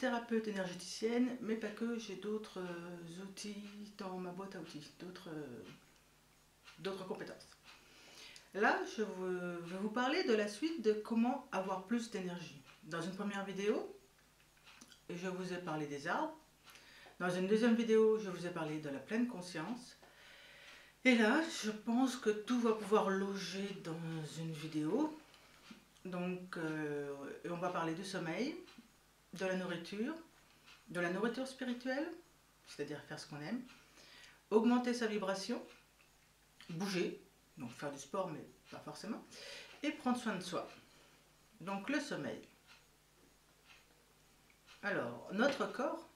thérapeute énergéticienne, mais pas que, j'ai d'autres outils dans ma boîte à outils, d'autres compétences. Là, je vais vous parler de la suite de comment avoir plus d'énergie. Dans une première vidéo, je vous ai parlé des arbres. Dans une deuxième vidéo, je vous ai parlé de la pleine conscience. Et là, je pense que tout va pouvoir loger dans une vidéo. Donc, on va parler du sommeil, de la nourriture spirituelle, c'est-à-dire faire ce qu'on aime, augmenter sa vibration, bouger, donc faire du sport, mais pas forcément, et prendre soin de soi. Donc, le sommeil. Alors, notre corps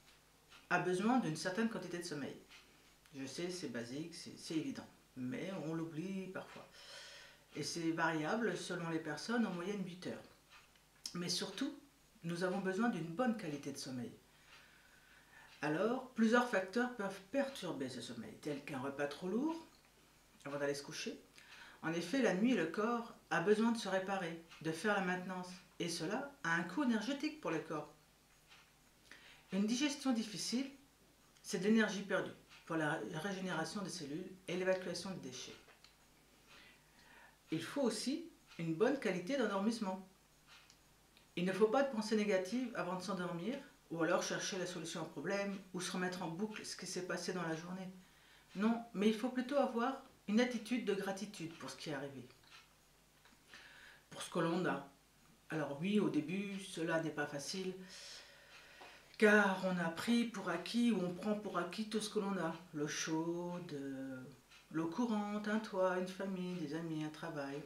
a besoin d'une certaine quantité de sommeil. Je sais, c'est basique, c'est évident, mais on l'oublie parfois. Et c'est variable selon les personnes, en moyenne 8 heures. Mais surtout, nous avons besoin d'une bonne qualité de sommeil. Alors, plusieurs facteurs peuvent perturber ce sommeil, tels qu'un repas trop lourd avant d'aller se coucher. En effet, la nuit, le corps a besoin de se réparer, de faire la maintenance, et cela a un coût énergétique pour le corps. Une digestion difficile, c'est de l'énergie perdue pour la régénération des cellules et l'évacuation des déchets. Il faut aussi une bonne qualité d'endormissement. Il ne faut pas de pensées négatives avant de s'endormir, ou alors chercher la solution au problème, ou se remettre en boucle ce qui s'est passé dans la journée. Non, mais il faut plutôt avoir une attitude de gratitude pour ce qui est arrivé, pour ce que l'on a. Alors oui, au début, cela n'est pas facile, car on a pris pour acquis, ou on prend pour acquis tout ce que l'on a. L'eau chaude, l'eau courante, un toit, une famille, des amis, un travail.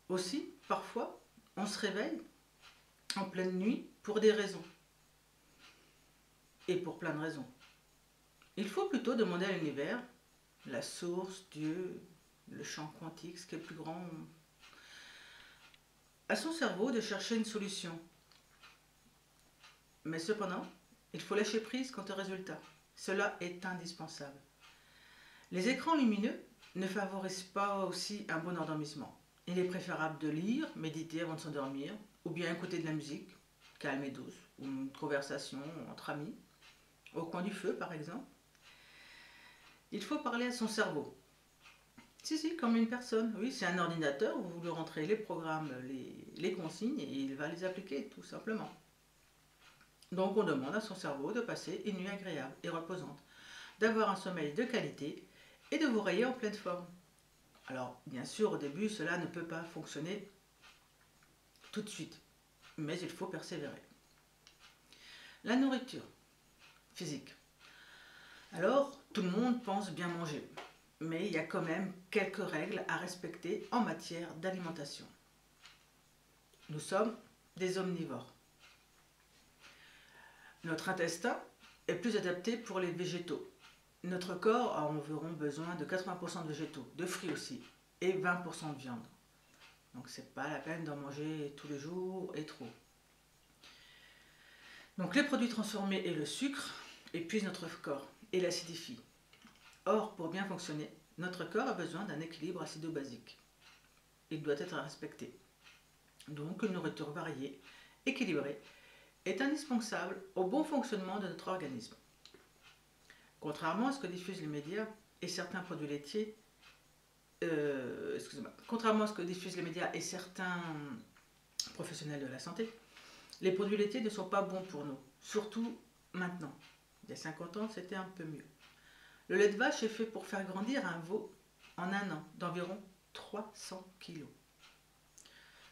Aussi, parfois, on se réveille en pleine nuit pour des raisons. Et pour plein de raisons. Il faut plutôt demander à l'univers, la source, Dieu, le champ quantique, ce qui est le plus grand, à son cerveau de chercher une solution. Mais cependant, il faut lâcher prise quant au résultat. Cela est indispensable. Les écrans lumineux ne favorisent pas aussi un bon endormissement. Il est préférable de lire, méditer avant de s'endormir, ou bien écouter de la musique, calme et douce, ou une conversation entre amis, au coin du feu par exemple. Il faut parler à son cerveau. Si, comme une personne. Oui, c'est un ordinateur, vous lui rentrez les programmes, les consignes, et il va les appliquer tout simplement. Donc on demande à son cerveau de passer une nuit agréable et reposante, d'avoir un sommeil de qualité et de vous réveiller en pleine forme. Alors, bien sûr, au début, cela ne peut pas fonctionner tout de suite, mais il faut persévérer. La nourriture physique. Alors, tout le monde pense bien manger, mais il y a quand même quelques règles à respecter en matière d'alimentation. Nous sommes des omnivores. Notre intestin est plus adapté pour les végétaux. Notre corps a environ besoin de 80% de végétaux, de fruits aussi, et 20% de viande. Donc c'est pas la peine d'en manger tous les jours et trop. Donc les produits transformés et le sucre épuisent notre corps et l'acidifient. Or, pour bien fonctionner, notre corps a besoin d'un équilibre acido-basique. Il doit être respecté. Donc une nourriture variée, équilibrée, est indispensable au bon fonctionnement de notre organisme. Contrairement à ce que diffusent les médias et certains produits laitiers, contrairement à ce que diffusent les médias et certains professionnels de la santé, les produits laitiers ne sont pas bons pour nous, surtout maintenant. Il y a 50 ans, c'était un peu mieux. Le lait de vache est fait pour faire grandir un veau en un an d'environ 300 kg.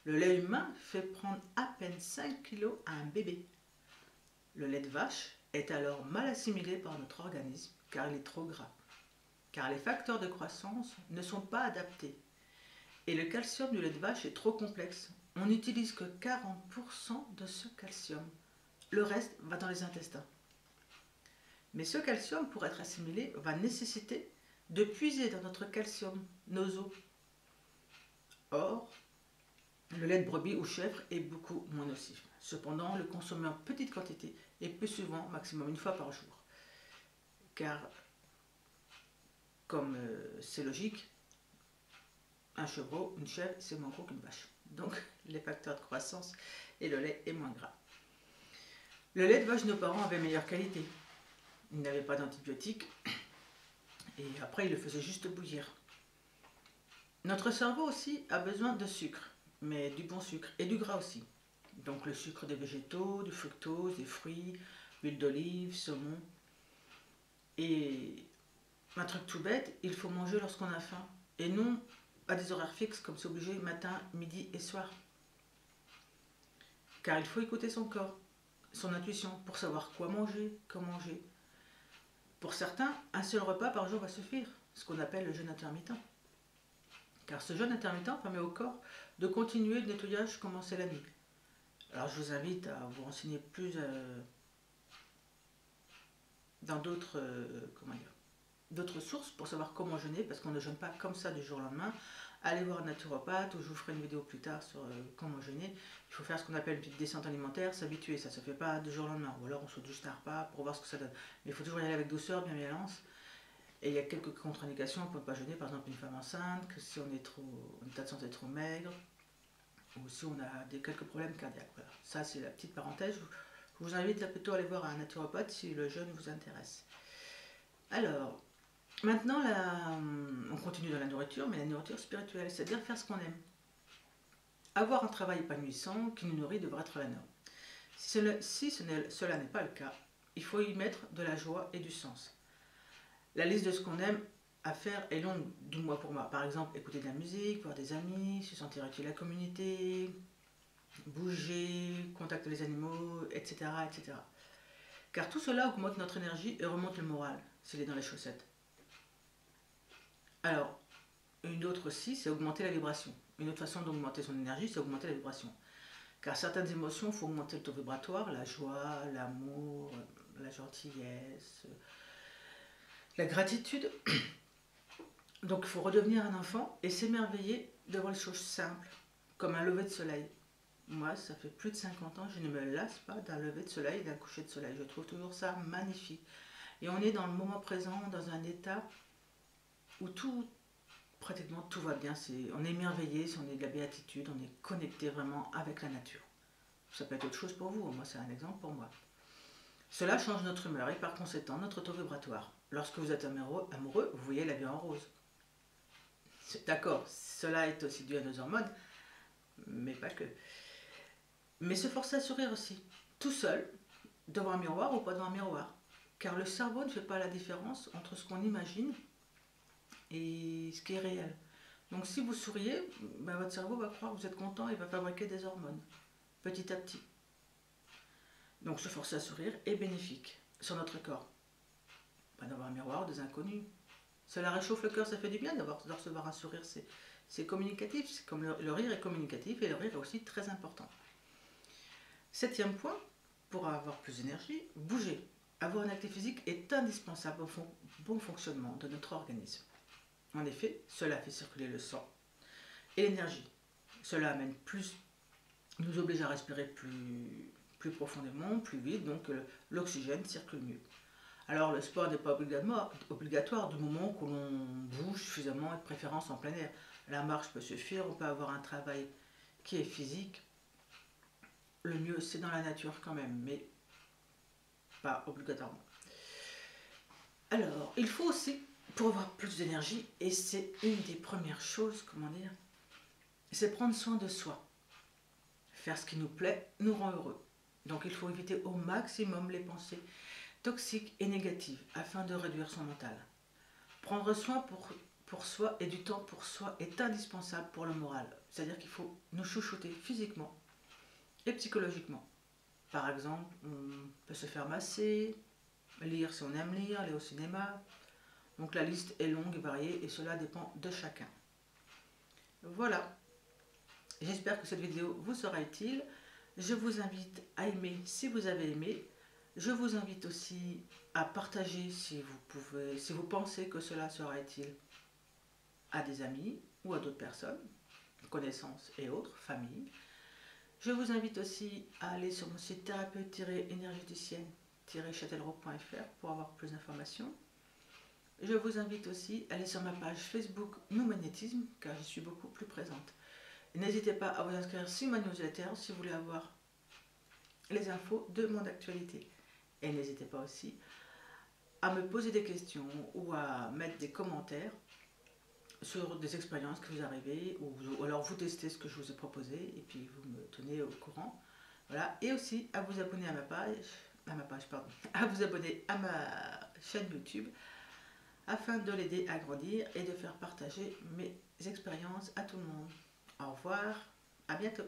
Le lait humain fait prendre à peine 5 kg à un bébé. Le lait de vache est alors mal assimilé par notre organisme car il est trop gras, car les facteurs de croissance ne sont pas adaptés. Et le calcium du lait de vache est trop complexe. On n'utilise que 40% de ce calcium. Le reste va dans les intestins. Mais ce calcium, pour être assimilé, va nécessiter de puiser dans notre calcium, nos os. Or, le lait de brebis ou chèvre est beaucoup moins nocif. Cependant, le consommer en petite quantité et plus souvent, maximum une fois par jour. Car, comme c'est logique, un chevreau, une chèvre, c'est moins gros qu'une vache. Donc, les facteurs de croissance et le lait est moins gras. Le lait de vache de nos parents avait meilleure qualité. Il n'avait pas d'antibiotiques et après il le faisait juste bouillir. Notre cerveau aussi a besoin de sucre, mais du bon sucre et du gras aussi. Donc le sucre des végétaux, du fructose, des fruits, huile d'olive, saumon. Et un truc tout bête, il faut manger lorsqu'on a faim. Et non à des horaires fixes comme c'est obligé matin, midi et soir. Car il faut écouter son corps, son intuition, pour savoir quoi manger, quand manger. Pour certains, un seul repas par jour va suffire, ce qu'on appelle le jeûne intermittent. Car ce jeûne intermittent permet au corps de continuer le nettoyage commencé la nuit. Alors je vous invite à vous renseigner plus dans d'autres sources pour savoir comment jeûner, parce qu'on ne jeûne pas comme ça du jour au lendemain. Allez voir un naturopathe, ou je vous ferai une vidéo plus tard sur comment jeûner. Il faut faire ce qu'on appelle une petite descente alimentaire, s'habituer, ça ne se fait pas du jour au lendemain. Ou alors on saute juste un repas pour voir ce que ça donne. Mais il faut toujours y aller avec douceur, bienveillance. Et il y a quelques contre-indications pour ne pas jeûner, par exemple une femme enceinte, que si on est en état de santé trop maigre, ou si on a quelques problèmes cardiaques. Voilà. Ça c'est la petite parenthèse. Je vous invite plutôt à aller voir un naturopathe si le jeûne vous intéresse. Alors, maintenant on continue dans la nourriture, mais la nourriture spirituelle, c'est-à-dire faire ce qu'on aime. Avoir un travail épanouissant qui nous nourrit devrait être la norme. Si cela n'est pas le cas, il faut y mettre de la joie et du sens. La liste de ce qu'on aime à faire est longue du mois pour mois. Par exemple, écouter de la musique, voir des amis, se sentir utile à la communauté, bouger, contacter les animaux, etc., etc. Car tout cela augmente notre énergie et remonte le moral, s'il est dans les chaussettes. Alors, une autre aussi, c'est augmenter la vibration. Une autre façon d'augmenter son énergie, c'est augmenter la vibration. Car certaines émotions, il faut augmenter le taux vibratoire, la joie, l'amour, la gentillesse, la gratitude. Donc il faut redevenir un enfant et s'émerveiller devant les choses simples, comme un lever de soleil. Moi, ça fait plus de 50 ans, je ne me lasse pas d'un lever de soleil, d'un coucher de soleil. Je trouve toujours ça magnifique. Et on est dans le moment présent, dans un état où pratiquement tout va bien. On est émerveillé, on est de la béatitude, on est connecté vraiment avec la nature. Ça peut être autre chose pour vous, moi c'est un exemple pour moi. Cela change notre humeur et par conséquent notre taux vibratoire. Lorsque vous êtes amoureux, vous voyez la vie en rose. D'accord, cela est aussi dû à nos hormones, mais pas que. Mais se forcer à sourire aussi, tout seul, devant un miroir ou pas devant un miroir. Car le cerveau ne fait pas la différence entre ce qu'on imagine et ce qui est réel. Donc si vous souriez, ben votre cerveau va croire que vous êtes content et va fabriquer des hormones, petit à petit. Donc se forcer à sourire est bénéfique sur notre corps. Pas d'avoir un miroir des inconnus. Cela réchauffe le cœur, ça fait du bien de recevoir un sourire, c'est communicatif, c'est comme le rire est communicatif et le rire est aussi très important. 7e point, pour avoir plus d'énergie, bouger. Avoir une activité physique est indispensable au bon fonctionnement de notre organisme. En effet, cela fait circuler le sang et l'énergie. Cela nous oblige à respirer plus profondément, plus vite, donc l'oxygène circule mieux. Alors le sport n'est pas obligatoire du moment que l'on bouge suffisamment et de préférence en plein air. La marche peut suffire, on peut avoir un travail qui est physique. Le mieux c'est dans la nature quand même, mais pas obligatoirement. Alors il faut aussi, pour avoir plus d'énergie, et c'est une des premières choses, c'est prendre soin de soi. Faire ce qui nous plaît nous rend heureux. Donc il faut éviter au maximum les pensées toxiques et négatives afin de réduire son mental. Prendre soin pour soi et du temps pour soi est indispensable pour le moral. C'est-à-dire qu'il faut nous chouchouter physiquement et psychologiquement. Par exemple, on peut se faire masser, lire si on aime lire, aller au cinéma. Donc la liste est longue et variée et cela dépend de chacun. Voilà. J'espère que cette vidéo vous sera utile. Je vous invite à aimer si vous avez aimé. Je vous invite aussi à partager si vous pensez que cela sera utile à des amis ou à d'autres personnes, connaissances et autres, famille. Je vous invite aussi à aller sur mon site thérapeute-énergéticienne-châtellerault.fr pour avoir plus d'informations. Je vous invite aussi à aller sur ma page Facebook Nous Magnétisme car j'y suis beaucoup plus présente. N'hésitez pas à vous inscrire sur ma newsletter si vous voulez avoir les infos de mon actualité. Et n'hésitez pas aussi à me poser des questions ou à mettre des commentaires sur des expériences que vous arrivez ou alors vous testez ce que je vous ai proposé et puis vous me tenez au courant. Voilà. Et aussi à vous abonner à vous abonner à ma chaîne YouTube afin de l'aider à grandir et de faire partager mes expériences à tout le monde. Au revoir, à bientôt.